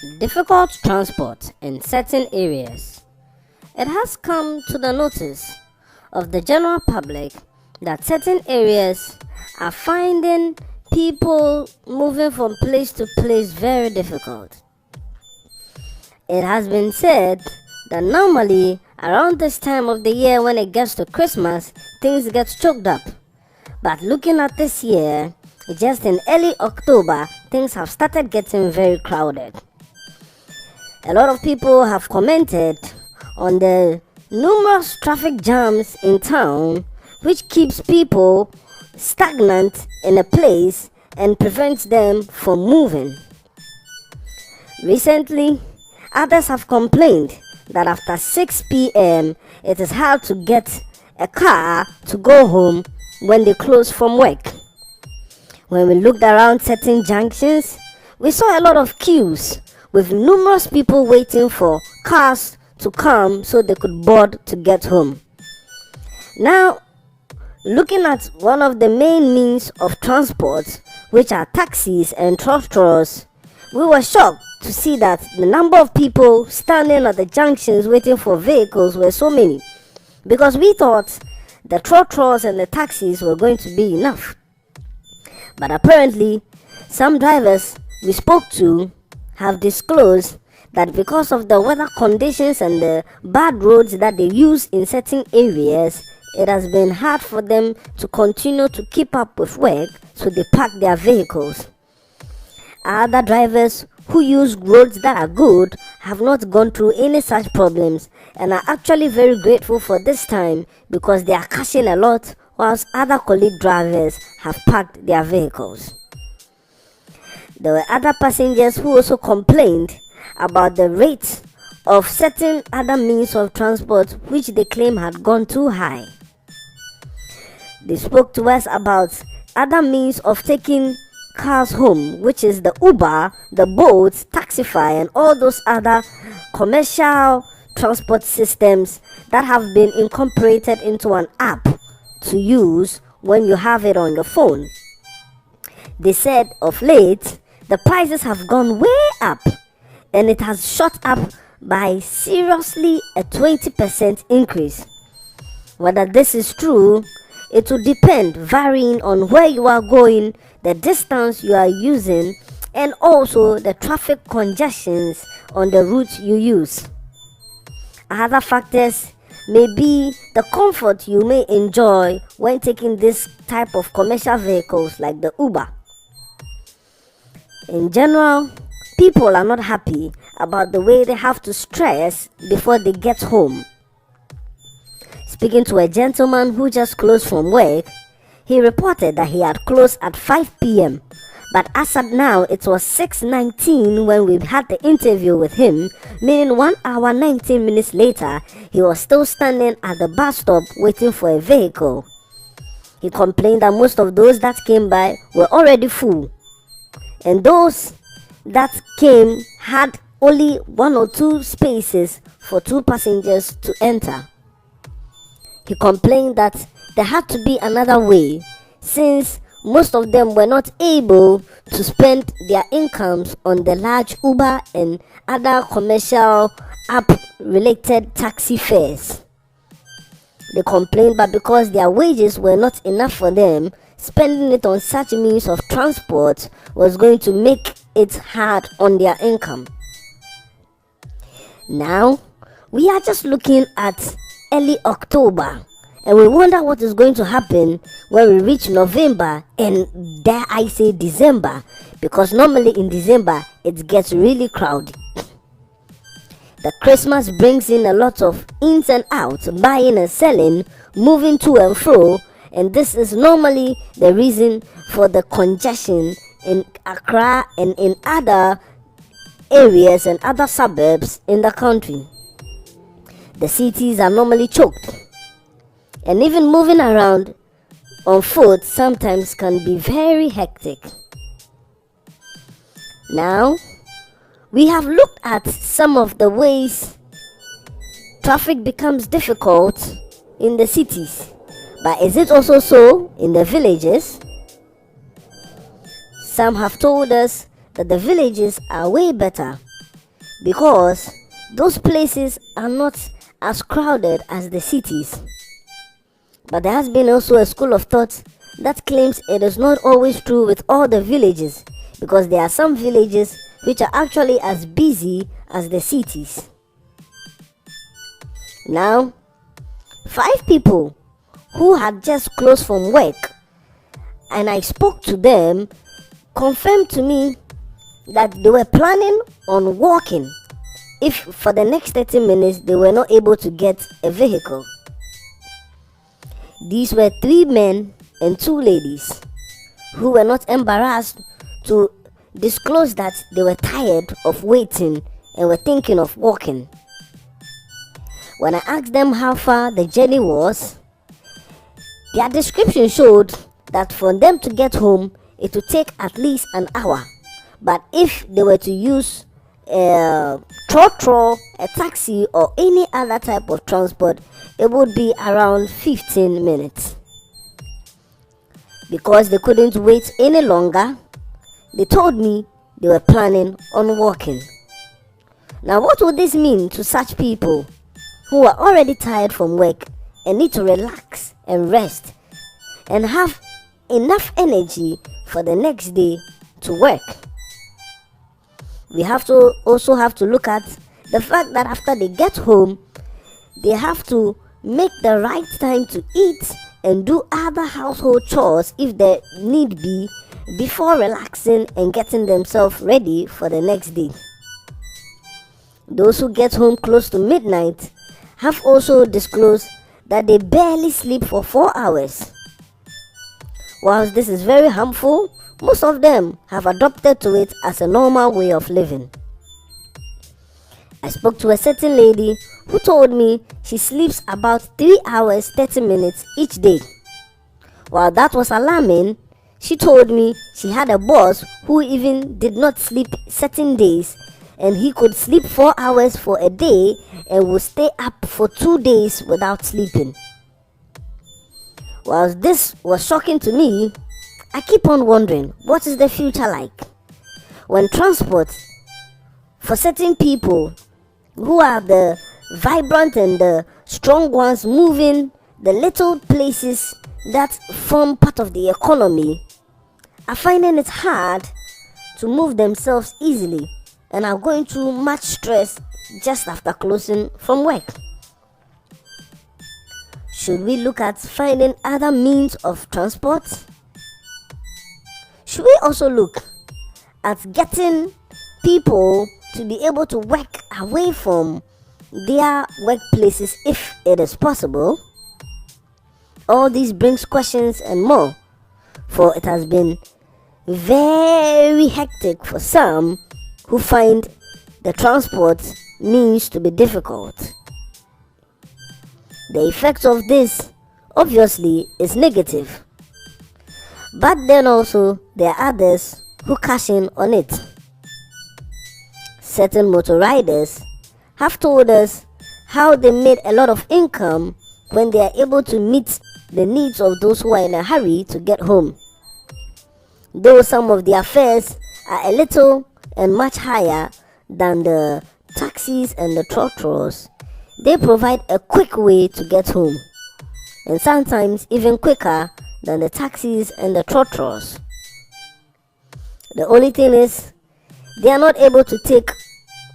Difficult transport in certain areas. It has come to the notice of the general public that certain areas are finding people moving from place to place very difficult. It has been said that normally around this time of the year, when it gets to Christmas, things get choked up. But looking at this year, just in early October, things have started getting very crowded. A lot of people have commented on the numerous traffic jams in town, which keeps people stagnant in a place and prevents them from moving. Recently, others have complained that after 6 p.m. it is hard to get a car to go home when they close from work. When we looked around certain junctions, we saw a lot of queues with numerous people waiting for cars to come so they could board to get home. Now, looking at one of the main means of transport, which are taxis and trotros, we were shocked to see that the number of people standing at the junctions waiting for vehicles were so many, because we thought the trotros and the taxis were going to be enough. But apparently, some drivers we spoke to have disclosed that because of the weather conditions and the bad roads that they use in certain areas, it has been hard for them to continue to keep up with work, so they park their vehicles. Other drivers who use roads that are good have not gone through any such problems and are actually very grateful for this time because they are cashing a lot, whilst other colleague drivers have parked their vehicles. There were other passengers who also complained about the rates of certain other means of transport which they claim had gone too high. They spoke to us about other means of taking cars home, which is the Uber, the Bolt, Taxify, and all those other commercial transport systems that have been incorporated into an app to use when you have it on your phone. They said of late, the prices have gone way up and it has shot up by seriously a 20% increase. Whether this is true, it will depend, varying on where you are going, the distance you are using, and also the traffic congestions on the route you use. Other factors may be the comfort you may enjoy when taking this type of commercial vehicles like the Uber. In general, people are not happy about the way they have to stress before they get home. Speaking to a gentleman who just closed from work, he reported that he had closed at 5 p.m. But as at now, it was 6:19 when we had the interview with him, meaning 1 hour 19 minutes later, he was still standing at the bus stop waiting for a vehicle. He complained that most of those that came by were already full, and those that came had only 1 or 2 spaces for 2 passengers to enter. He complained that there had to be another way, since most of them were not able to spend their incomes on the large Uber and other commercial app-related taxi fares. They complained that because their wages were not enough for them, spending it on such means of transport was going to make it hard on their income. Now, we are just looking at early October, and we wonder what is going to happen when we reach November and, dare I say, December, because normally in December it gets really crowded. The Christmas brings in a lot of ins and outs, buying and selling, moving to and fro, and this is normally the reason for the congestion in Accra and in other areas and other suburbs in the country. The cities are normally choked, and even moving around on foot sometimes can be very hectic. Now, we have looked at some of the ways traffic becomes difficult in the cities, but is it also so in the villages? Some have told us that the villages are way better because those places are not as crowded as the cities. But there has been also a school of thought that claims it is not always true with all the villages, because there are some villages which are actually as busy as the cities. Now, 5 people who had just closed from work, and I spoke to them, confirmed to me that they were planning on walking if for the next 30 minutes they were not able to get a vehicle. These were 3 men and 2 ladies who were not embarrassed to disclose that they were tired of waiting and were thinking of walking. When I asked them how far the journey was, their description showed that for them to get home, it would take at least an hour. But if they were to use a trotro, a taxi, or any other type of transport, it would be around 15 minutes. Because they couldn't wait any longer, they told me they were planning on walking. Now, what would this mean to such people who are already tired from work and need to relax and rest and have enough energy for the next day to work? We also have to look at the fact that after they get home, they have to make the right time to eat and do other household chores if there need be, before relaxing and getting themselves ready for the next day. Those who get home close to midnight have also disclosed that they barely sleep for 4 hours. Whilst this is very harmful, most of them have adopted to it as a normal way of living. I spoke to a certain lady who told me she sleeps about 3 hours 30 minutes each day. While that was alarming, she told me she had a boss who even did not sleep certain days, and he could sleep 4 hours for a day and would stay up for 2 days without sleeping. Whilst this was shocking to me, I keep on wondering, what is the future like? When transport for certain people who are the vibrant and the strong ones moving the little places that form part of the economy are finding it hard to move themselves easily and are going through much stress just after closing from work. Should we look at finding other means of transport? Should we also look at getting people to be able to work away from their workplaces if it is possible? All these brings questions and more, for it has been very hectic for some who find the transport means to be difficult. The effect of this obviously is negative, but then also there are others who cash in on it. Certain motor riders have told us how they made a lot of income when they are able to meet the needs of those who are in a hurry to get home. Though some of their fares are a little and much higher than the taxis and the trotros, they provide a quick way to get home, and sometimes even quicker than the taxis and the trotros. The only thing is, they are not able to take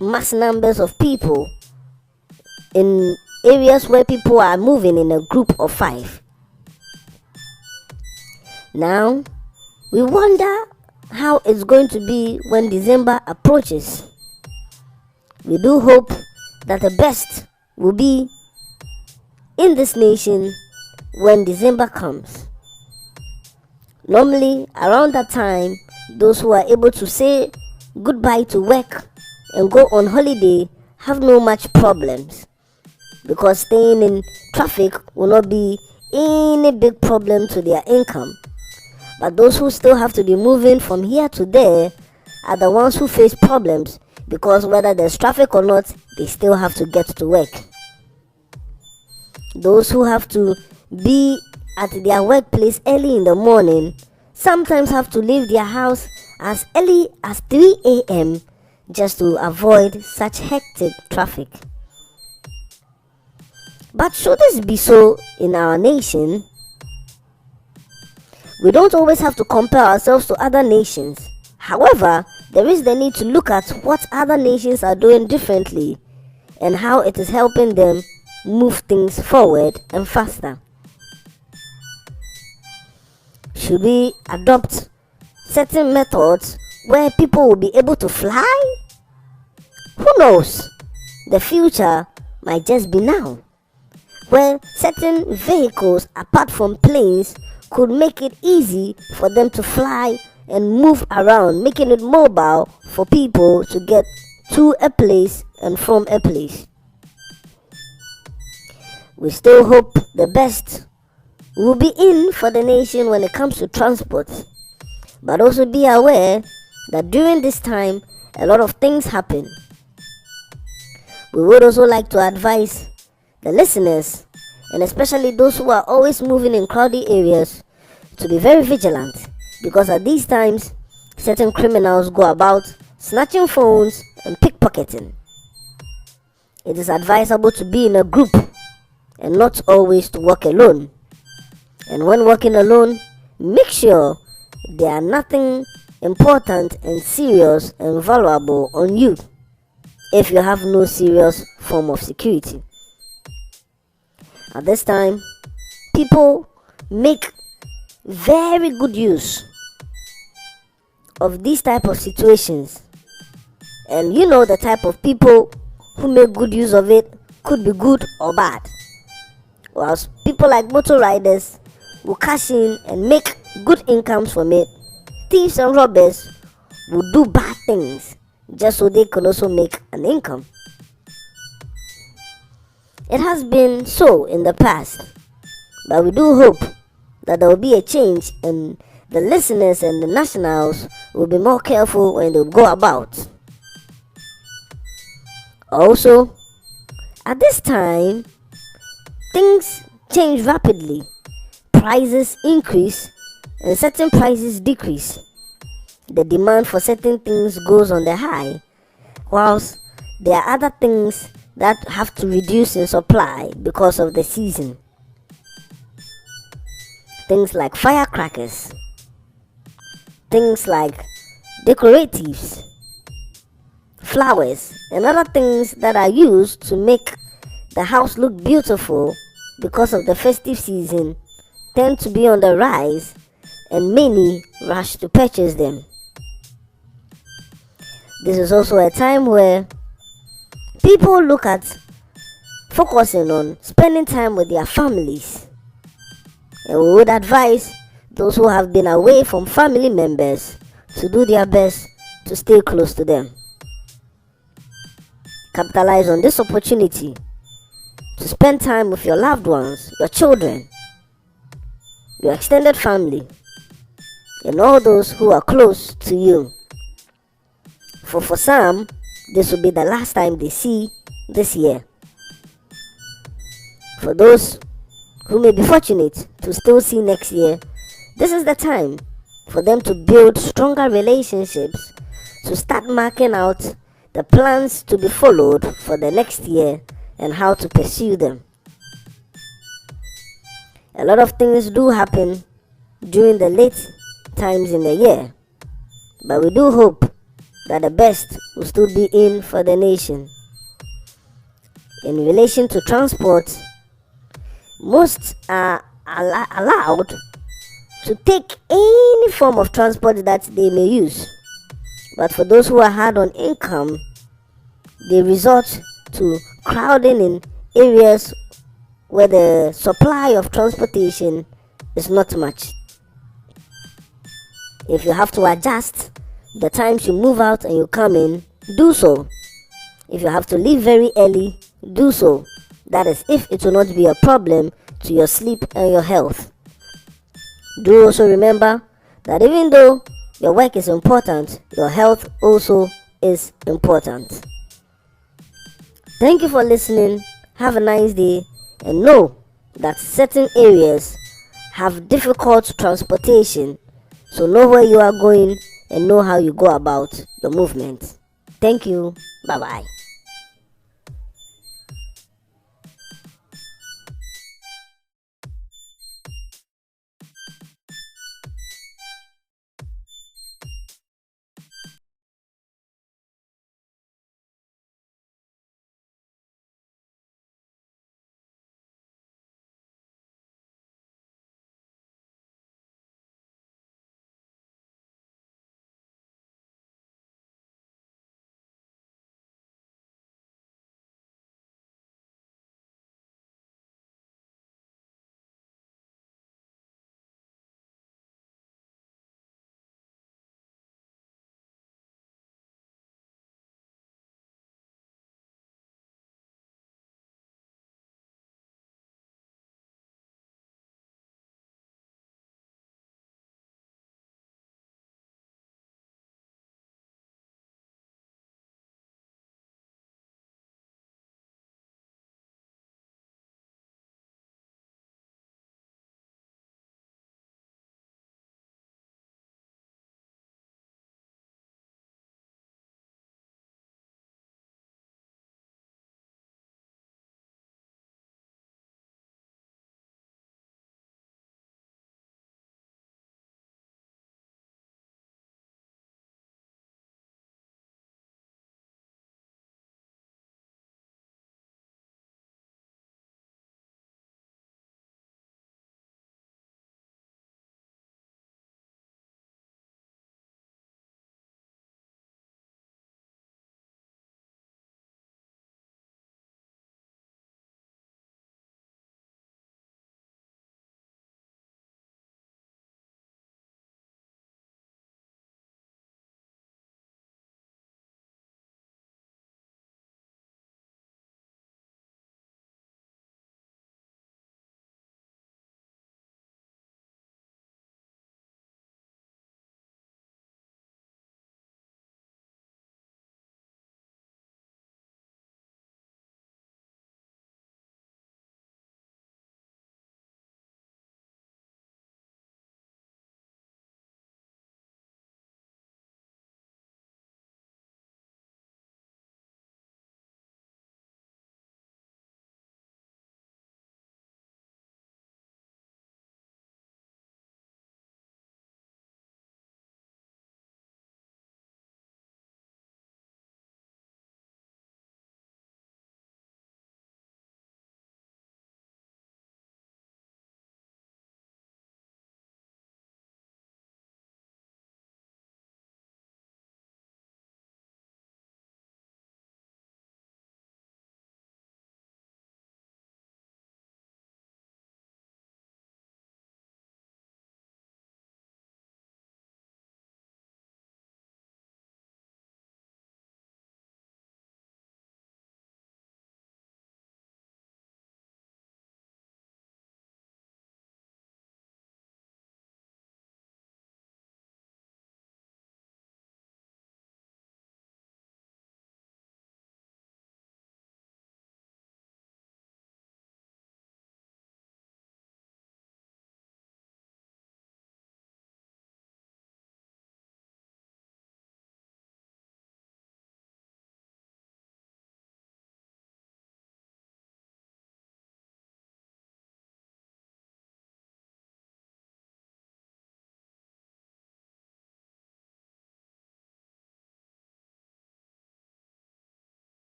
mass numbers of people in areas where people are moving in a group of 5. Now, we wonder how it's going to be when December approaches. We do hope that the best will be in this nation when December comes. Normally, around that time, those who are able to say goodbye to work and go on holiday have no much problems, because staying in traffic will not be any big problem to their income. But those who still have to be moving from here to there are the ones who face problems, because whether there's traffic or not, they still have to get to work. Those who have to be at their workplace early in the morning sometimes have to leave their house as early as 3 a.m. just to avoid such hectic traffic. But should this be so in our nation? We don't always have to compare ourselves to other nations. However, there is the need to look at what other nations are doing differently and how it is helping them move things forward and faster. Should we adopt certain methods where people will be able to fly? Who knows? The future might just be now, where certain vehicles apart from planes could make it easy for them to fly and move around, making it mobile for people to get to a place and from a place. We still hope the best will be in for the nation when it comes to transport, but also be aware that during this time a lot of things happen. We would also like to advise the listeners, and especially those who are always moving in crowded areas, to be very vigilant, because at these times certain criminals go about snatching phones and pickpocketing. It is advisable to be in a group and not always to walk alone. And when walking alone, make sure there are nothing important and serious and valuable on you if you have no serious form of security. At this time, people make very good use of these type of situations, and you know the type of people who make good use of it could be good or bad. Whilst people like motor riders will cash in and make good incomes from it, thieves and robbers will do bad things just so they can also make an income. It has been so in the past, but we do hope that there will be a change and the listeners and the nationals will be more careful when they go about. Also, at this time, things change rapidly. Prices increase and certain prices decrease. The demand for certain things goes on the high, whilst there are other things that have to reduce in supply because of the season. Things like firecrackers, things like decoratives, flowers, and other things that are used to make the house look beautiful because of the festive season tend to be on the rise, and many rush to purchase them. This is also a time where people look at focusing on spending time with their families, and we would advise those who have been away from family members to do their best to stay close to them. Capitalize on this opportunity to spend time with your loved ones, your children, your extended family, and all those who are close to you. For some, this will be the last time they see this year. For those who may be fortunate to still see next year, this is the time for them to build stronger relationships, to start marking out the plans to be followed for the next year and how to pursue them. A lot of things do happen during the late times in the year, but we do hope that the best will still be in for the nation. In relation to transport, most are allowed to take any form of transport that they may use, but for those who are hard on income, they resort to crowding in areas where the supply of transportation is not much. If you have to adjust the times you move out and you come in, do so. If you have to leave very early, do so. That is if it will not be a problem to your sleep and your health. Do also remember that even though your work is important, your health also is important. Thank you for listening. Have a nice day, and know that certain areas have difficult transportation, so know where you are going and know how you go about your movement. Thank you. Bye bye.